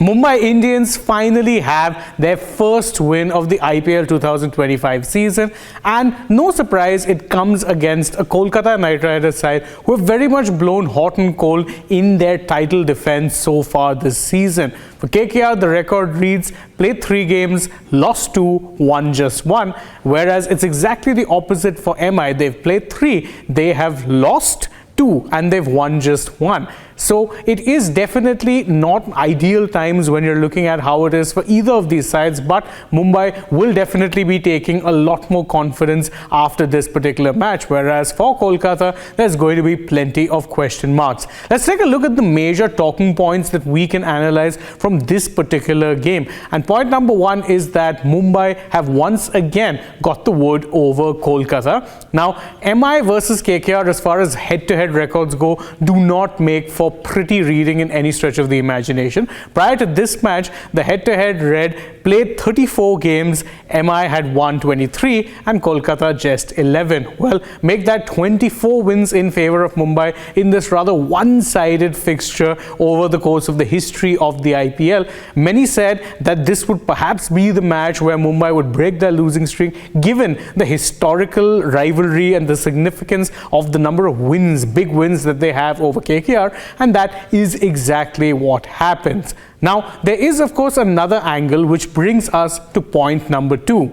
Mumbai Indians finally have their first win of the IPL 2025 season, and no surprise, it comes against a Kolkata Knight Riders side who have very much blown hot and cold in their title defense so far this season. For KKR, the record reads played 3 games, lost 2, won just 1, whereas it's exactly the opposite for MI. They've played 3, they have lost 2 and they've won just 1. So it is definitely not ideal times when you're looking at how it is for either of these sides, but Mumbai will definitely be taking a lot more confidence after this particular match, whereas for Kolkata, there's going to be plenty of question marks. Let's take a look at the major talking points that we can analyze from this particular game. And point number 1 is that Mumbai have once again got the wood over Kolkata. Now, MI versus KKR, as far as head-to-head records go, do not make for pretty reading in any stretch of the imagination. Prior to this match, the head-to-head read played 34 games, MI had won 23 and Kolkata just 11. Well, make that 24 wins in favor of Mumbai in this rather one-sided fixture over the course of the history of the IPL. Many said that this would perhaps be the match where Mumbai would break their losing streak, given the historical rivalry and the significance of the number of wins, big wins that they have over KKR, and that is exactly what happens. Now, there is of course another angle which brings us to point number 2.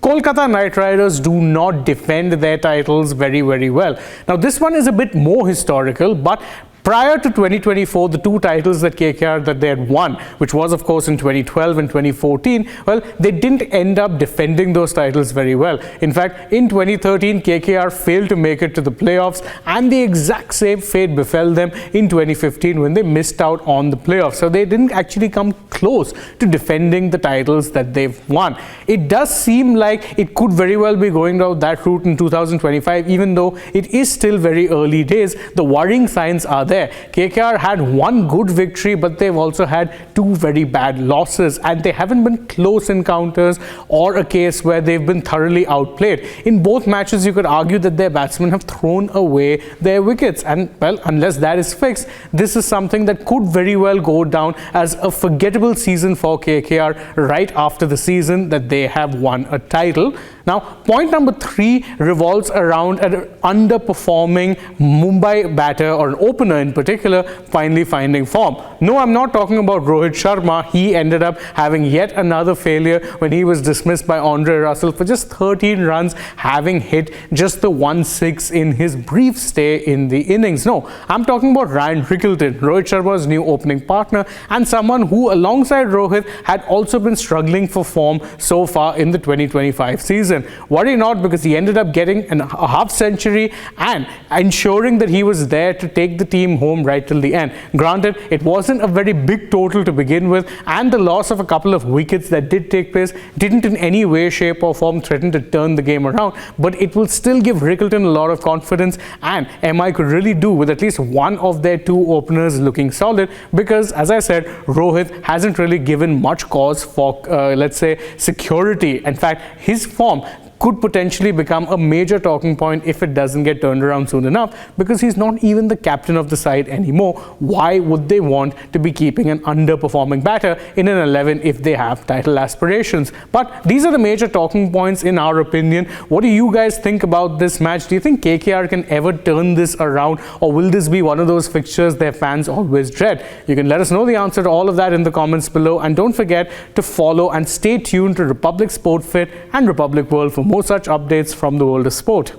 Kolkata Knight Riders do not defend their titles very well. Now, this one is a bit more historical, but prior to 2024, the 2 titles that KKR that they had won, which was of course in 2012 and 2014, well, they didn't end up defending those titles very well. In fact, in 2013, KKR failed to make it to the playoffs, and the exact same fate befell them in 2015 when they missed out on the playoffs. So they didn't actually come close to defending the titles that they've won. It does seem like it could very well be going down that route in 2025, even though it is still very early days. The worrying signs are there. KKR had 1 good victory, but they've also had 2 very bad losses, and they haven't been close encounters or a case where they've been thoroughly outplayed. In both matches, you could argue that their batsmen have thrown away their wickets, and well, unless that is fixed, this is something that could very well go down as a forgettable season for KKR right after the season that they have won a title. Now, point number 3 revolves around an underperforming Mumbai batter, or an opener in particular, finally finding form. No, I'm not talking about Rohit Sharma. He ended up having yet another failure when he was dismissed by Andre Russell for just 13 runs, having hit just the 1-6 in his brief stay in the innings. No, I'm talking about Ryan Rickelton, Rohit Sharma's new opening partner, and someone who alongside Rohit had also been struggling for form so far in the 2025 season. Worry not, because he ended up getting a half century and ensuring that he was there to take the team home right till the end. Granted, it wasn't a very big total to begin with, and the loss of a couple of wickets that did take place didn't in any way, shape or form threaten to turn the game around, but it will still give Rickelton a lot of confidence, and MI could really do with at least one of their 2 openers looking solid, because as I said, Rohit hasn't really given much cause for let's say security. In fact, his form could potentially become a major talking point if it doesn't get turned around soon enough, because he's not even the captain of the side anymore. Why would they want to be keeping an underperforming batter in an 11 if they have title aspirations? But these are the major talking points in our opinion. What do you guys think about this match? Do you think KKR can ever turn this around, or will this be one of those fixtures their fans always dread? You can let us know the answer to all of that in the comments below, and don't forget to follow and stay tuned to Republic Sport Fit and Republic World for more such updates from the world of sport.